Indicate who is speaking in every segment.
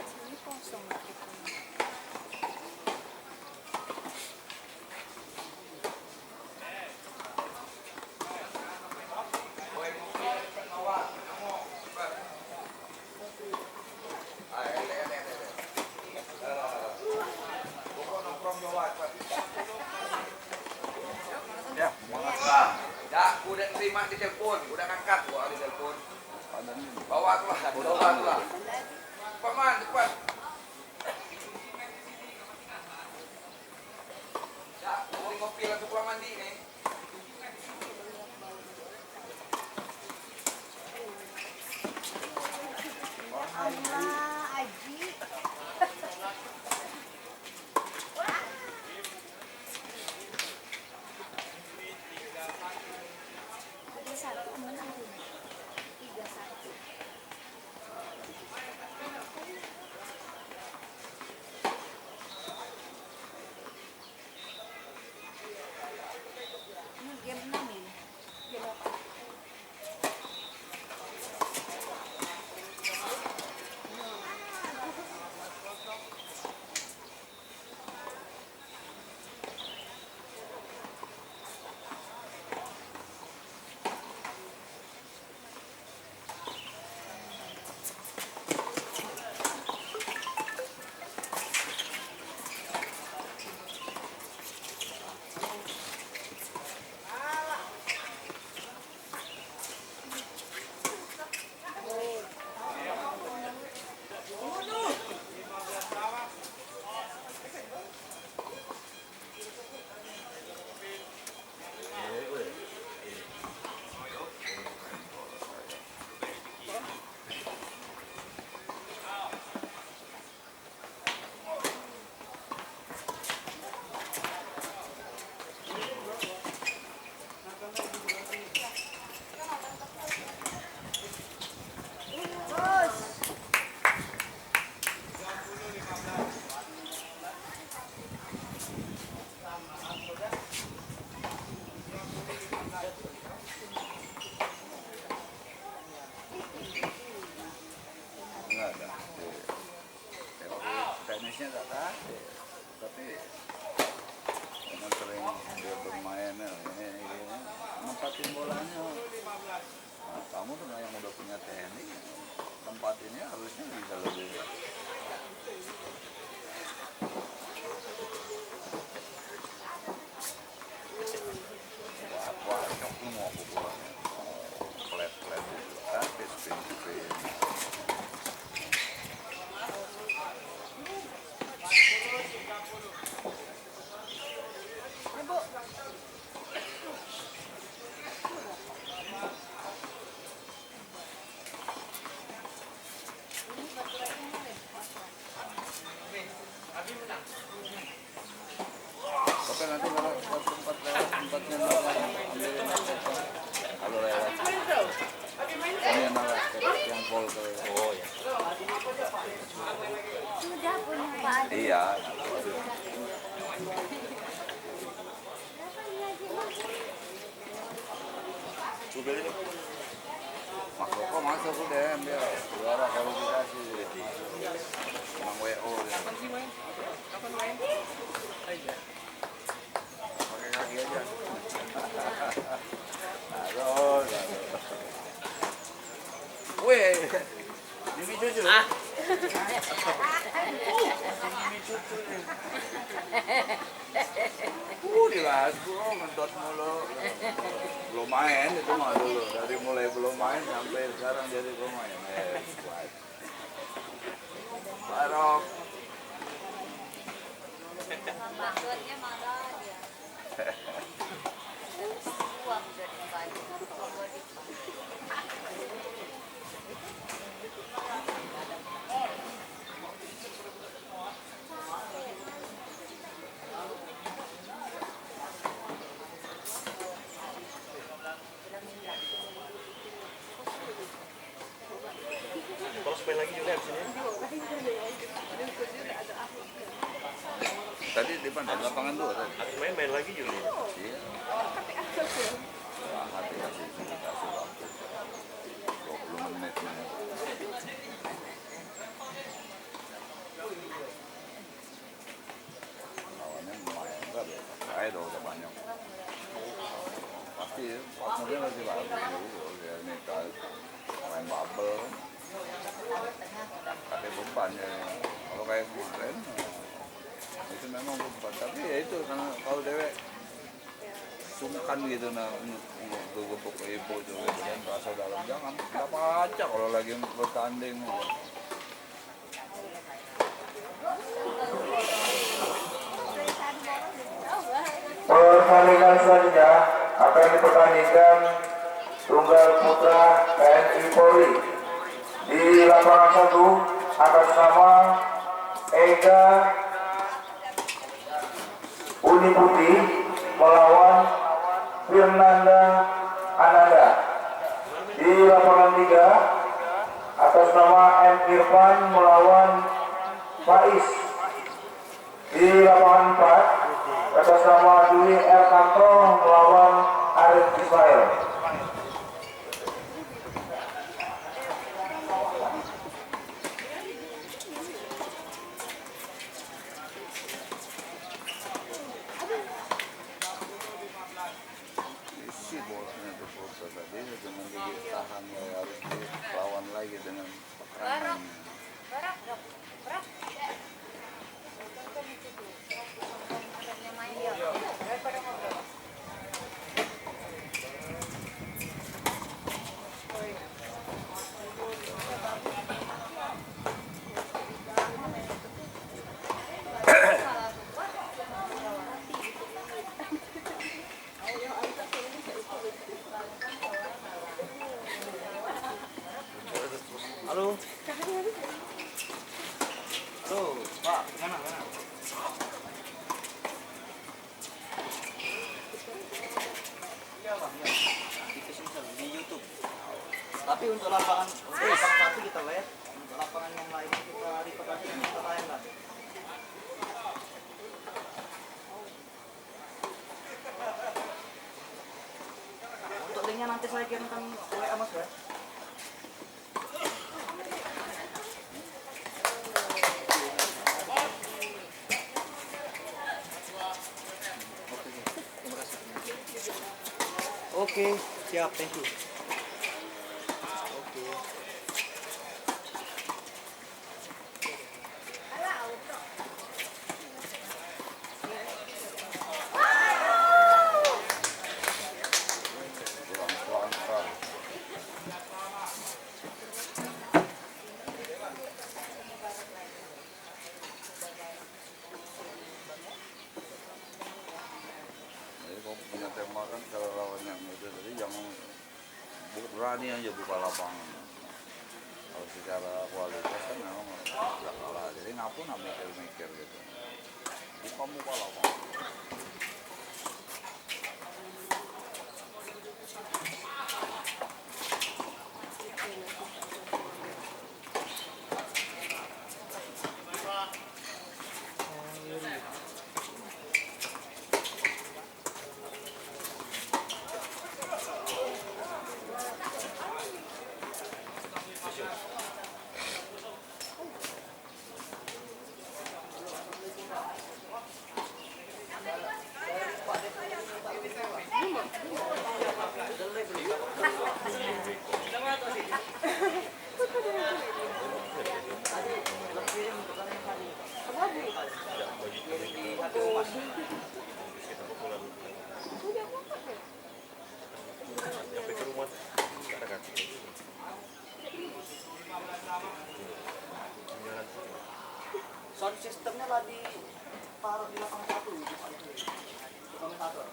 Speaker 1: Sini kosong gitu.
Speaker 2: Ya, makasih. Ya, udah terima di telepon, udah ngangkat gua di telepon. Bawa tuh lah, bawa tuh lah. Paman, cepat. Ya, beli kopi langsung pulang mandi nih.
Speaker 1: Allah, Aji. Ada satu menang tuh. 3-1. Ini game 6 ini. Game apa?
Speaker 2: Enggak ada. Teknisnya tak ada, tapi karena sering dia bermain ini nempatin bolanya. Nah, kamu tuh yang udah punya teknik, tempatinnya harusnya bisa lebih. Wah, cocok lu mau aku pulangnya. Flat itu, tapi spin. Tapi nanti kalau tempat lewat tempatnya ambilin kalau lewat ini yang nalas yang pol ke oh ya
Speaker 1: Sudah punya Pak Adi.
Speaker 2: iya Mas Koko masuk udah dia juara kualifikasi menang WO
Speaker 3: Kapan sih main? Kapan main? Aja.
Speaker 2: pakai kaki aja harus weh ini cucu ini cucu dilas bro ngedot mulu belum main itu mah dulu dari mulai belum main sampai sekarang jadi pemain Barok
Speaker 1: Passwordnya malah dia. Uang udah dibayar.
Speaker 3: Kalau main lagi juga abis ini.
Speaker 2: tadi di mana lapangan 2 tadi
Speaker 3: Abis main lagi juga.
Speaker 2: iya iya, partnernya masih bagus juga. Ya, ini main bubble, pakai beban ya. Kalau kayak kemarin, itu memang beban. Tapi ya itu karena kalau dewek sungkan gitu nah untuk gebuk ibu juga dan rasa dalam jangan apa aja kalau lagi bertanding.
Speaker 4: Pertandingan selanjutnya akan dipertandingkan tunggal putra TNI Polri di lapangan 1 atas nama Ega Uni Putih melawan Firnanda Ananda. Di lapangan 3 atas nama M. Irfan melawan Faiz. Di lapangan 4 atas nama Dwi R. Kanto melawan Arif Ismail.
Speaker 2: Isi bolanya itu Pursa tadi dengan gigi tahan ya harus dilawan lagi dengan pekanan.
Speaker 3: Halo. Halo, Pak. Mana? Iya, Pak. Di YouTube. Tapi untuk lapangan satu kita lihat, untuk lapangan yang lain kita diperhatikan kita tayangkan. Untuk linknya nanti saya kirimkan WA Mas ya. Oke, siap, thank you. Oke.
Speaker 2: Kurang langkah. Jadi kalau punya tema kan kalau lawan yang itu tadi jangan berani aja buka lapangan. Kalau secara kualitas kan memang nggak kalah. Jadi ngapun mikir-mikir gitu. Buka lapangan.
Speaker 3: Sound sistemnya lah ditaruh di lapangan 1 di komentator.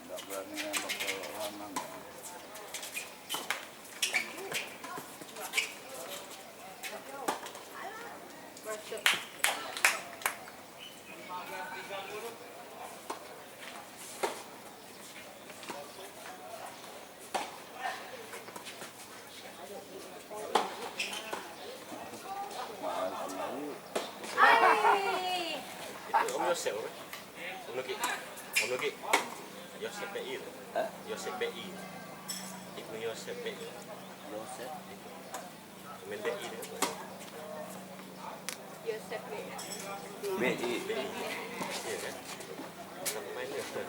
Speaker 2: Nggak berani nembak ke lanang.
Speaker 5: Yosef apa? Ono ki Yosef BI.
Speaker 2: Hah?
Speaker 5: Yosef BI. Ibnu Yosef BI.
Speaker 2: Yosef.
Speaker 5: Pemain BI dia.
Speaker 1: Yosef ya.
Speaker 2: BI.
Speaker 5: Iya kan? Pemain Yosef.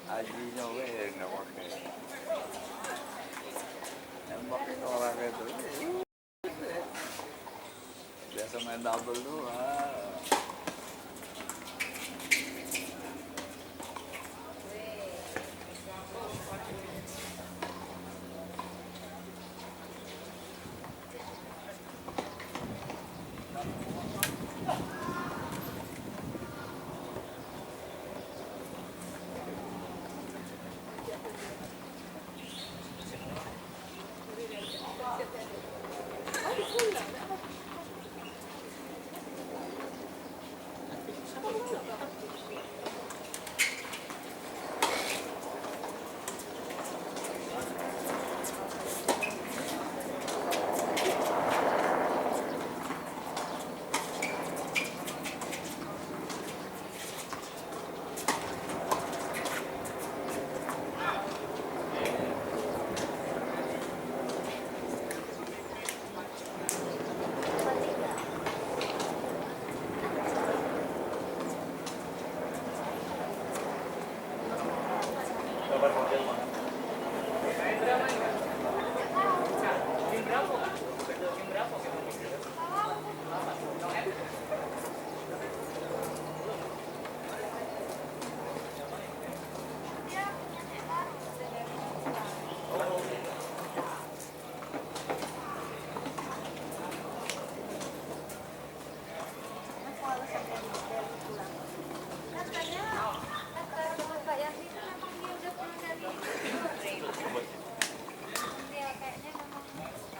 Speaker 2: Ajinya nggak pakai. Nembakin orang itu. Biasa main double doang.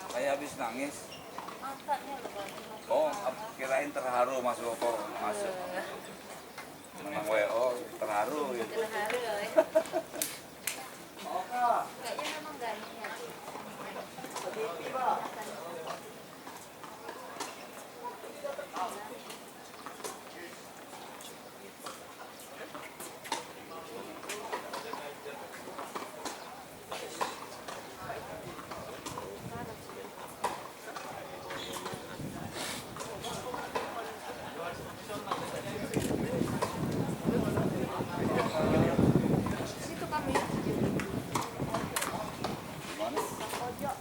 Speaker 2: Kayak habis nangis. Oh, kirain terharu masuk kok masuk. Menang WO terharu gitu.
Speaker 1: Terharu ya. Kayaknya memang gak niat. Situ kami.
Speaker 2: Gimana?
Speaker 1: Pojok.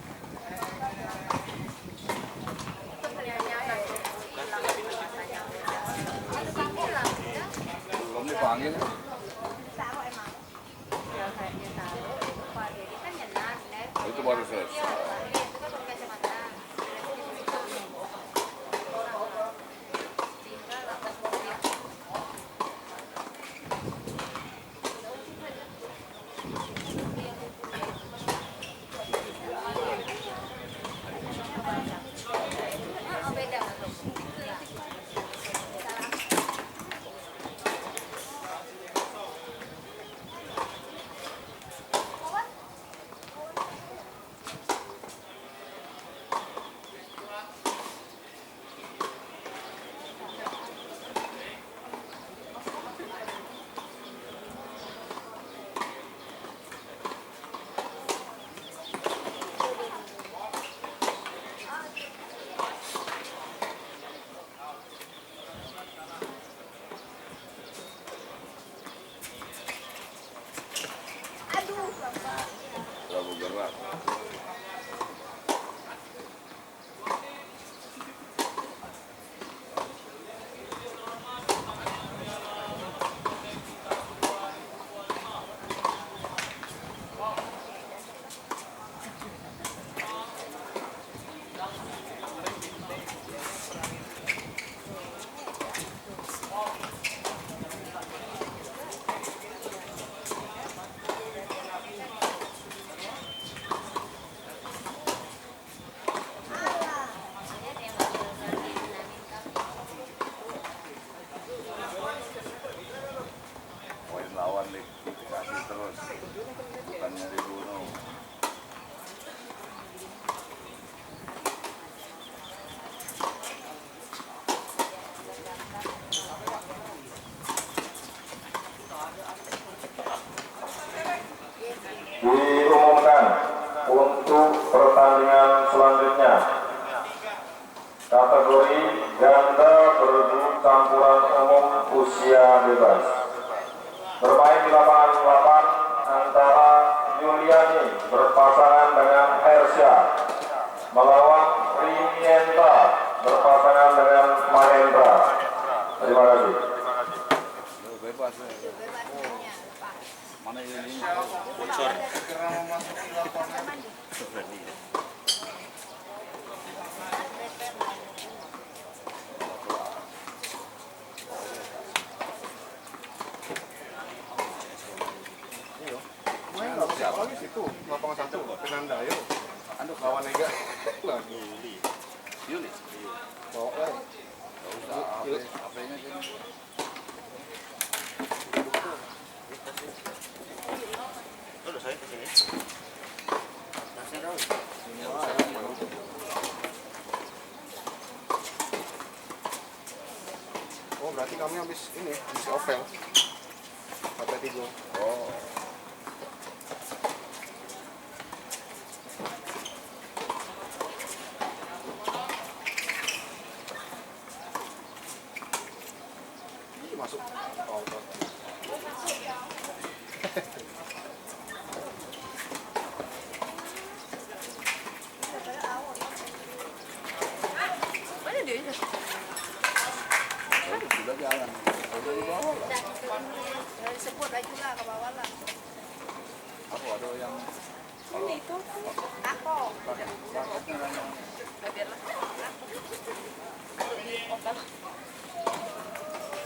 Speaker 1: Itu penyanyi hilang rasanya. Ada panggilan ya?
Speaker 2: Belum dipanggil.
Speaker 1: Taruh emang. Ya kayaknya taruh. Pak Dedi kan nyenan, Net.
Speaker 2: Itu baru selesai.
Speaker 1: Iya, itu kan pakai kacamata. Tinggal atas mobil. Oh, beda masuk. Aduh, Bapak.
Speaker 2: Terlalu berat.
Speaker 4: diumumkan untuk pertandingan selanjutnya. Kategori ganda bergu campuran umum usia bebas. Bermain di lapangan 8 antara Yuliani berpasangan dengan Ersya melawan Rinienta berpasangan dengan Mahendra. Terima kasih.
Speaker 2: Bebas.
Speaker 1: Bebas mainnya, Pak.
Speaker 2: Mana ini?
Speaker 5: Bocor.
Speaker 6: Siapa lagi situ? Lapangan 1, Fernandayo. Lawan Ega. Lagi.
Speaker 2: Yuli.
Speaker 6: Bawa lah.
Speaker 2: Enggak usah HP-nya sini.
Speaker 5: Udah saya kesini.
Speaker 6: Oh, berarti kami habis ini, habis ovel. Sampai 3.
Speaker 2: Oh.
Speaker 6: Ini masuk. Oh, oke.
Speaker 1: Mana dia?
Speaker 2: Sudah jalan. Udah di bawah lah.
Speaker 1: Dari sebut aja lah ke bawah lah.
Speaker 2: Aku ada yang
Speaker 1: Ini itu aku.
Speaker 2: paketnya kan yang
Speaker 1: Biarlah.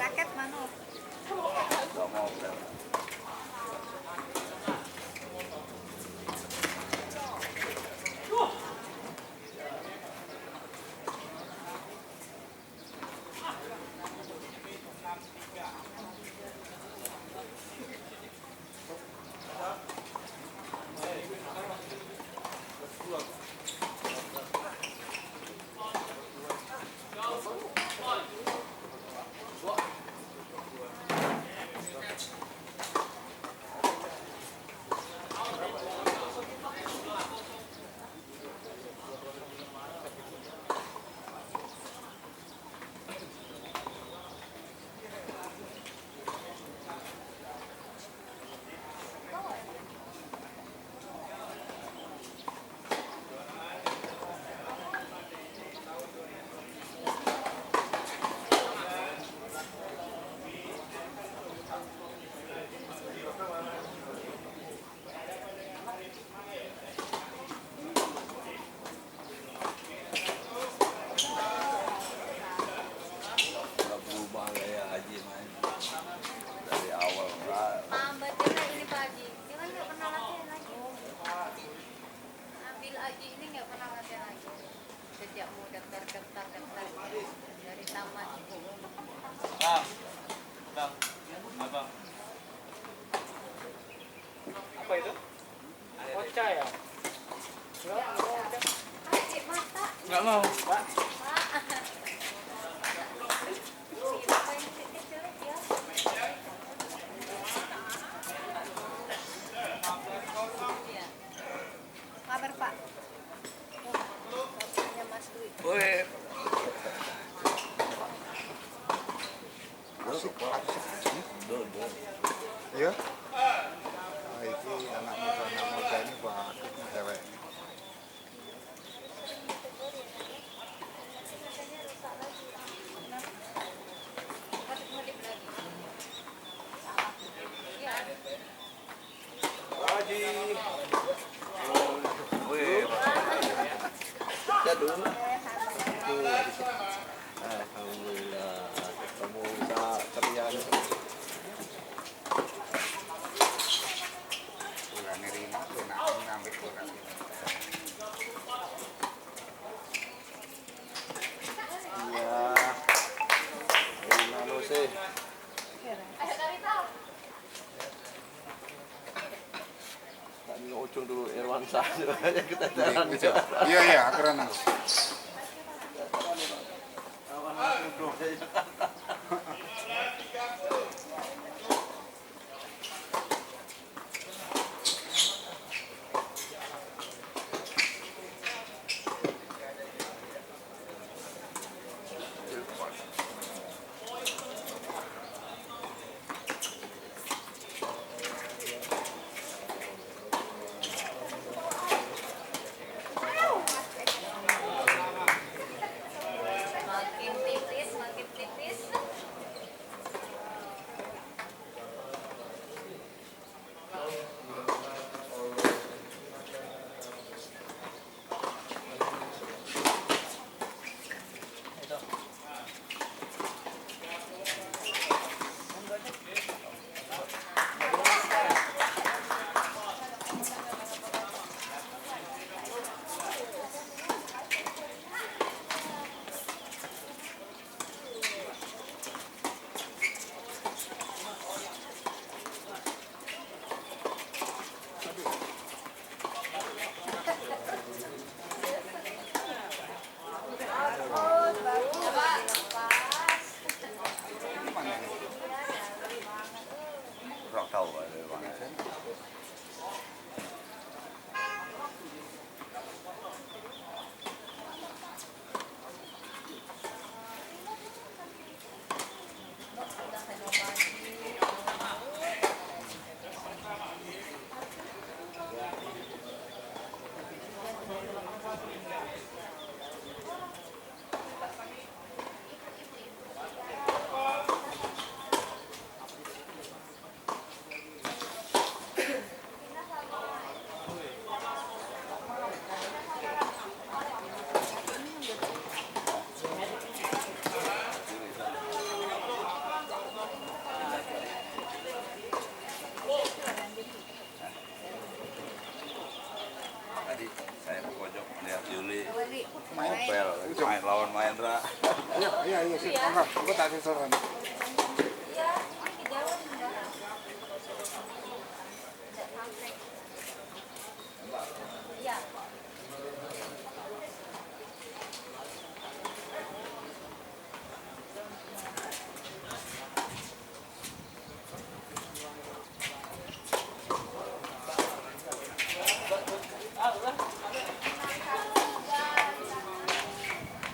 Speaker 1: Raket mana?
Speaker 2: nggak mau kan. Nggak berubah gaya Haji main dari awal enggak.
Speaker 1: Betul ini Pak Haji. Dia kan nggak pernah latihan lagi. Ambil Haji ini nggak pernah latihan lagi. Sejak mau daftar dari tamat.
Speaker 3: Bang, abang. Apa itu? Ocha ya?
Speaker 1: Haji mata.
Speaker 3: Nggak mau.
Speaker 1: Siapa yang kecil ya? Iya. Kabar Pak. Bapaknya Mas Dwi.
Speaker 2: Woi.
Speaker 6: Iya? Ah, itu anak muda ini Pak, cewek.
Speaker 1: Ngadip lagi. Iya.
Speaker 6: Haji.
Speaker 2: Woi. Jatuh.
Speaker 6: Alhamdulillah, ketemu Ustaz Trian. Iya. Gimana sih? Kami ujung dulu Irwansa aja kita jalan.
Speaker 7: Iya iya, keren.
Speaker 2: Main lawan Mahendra.
Speaker 6: Iya, sih. Enggak, aku tak sesuai.
Speaker 1: Iya, ini di Jawa enggak. Enggak sampai. Iya.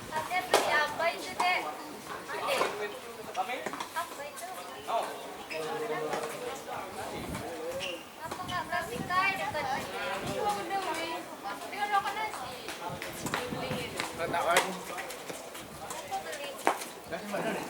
Speaker 1: Ada beli apa itu, Dek? Adek. Apa itu? Apa nggak kasih kai dekat sini? Udah beli. Dia udah makan nasi.
Speaker 6: Tak lagi.
Speaker 1: Apa beli?
Speaker 6: Nasi mana nih?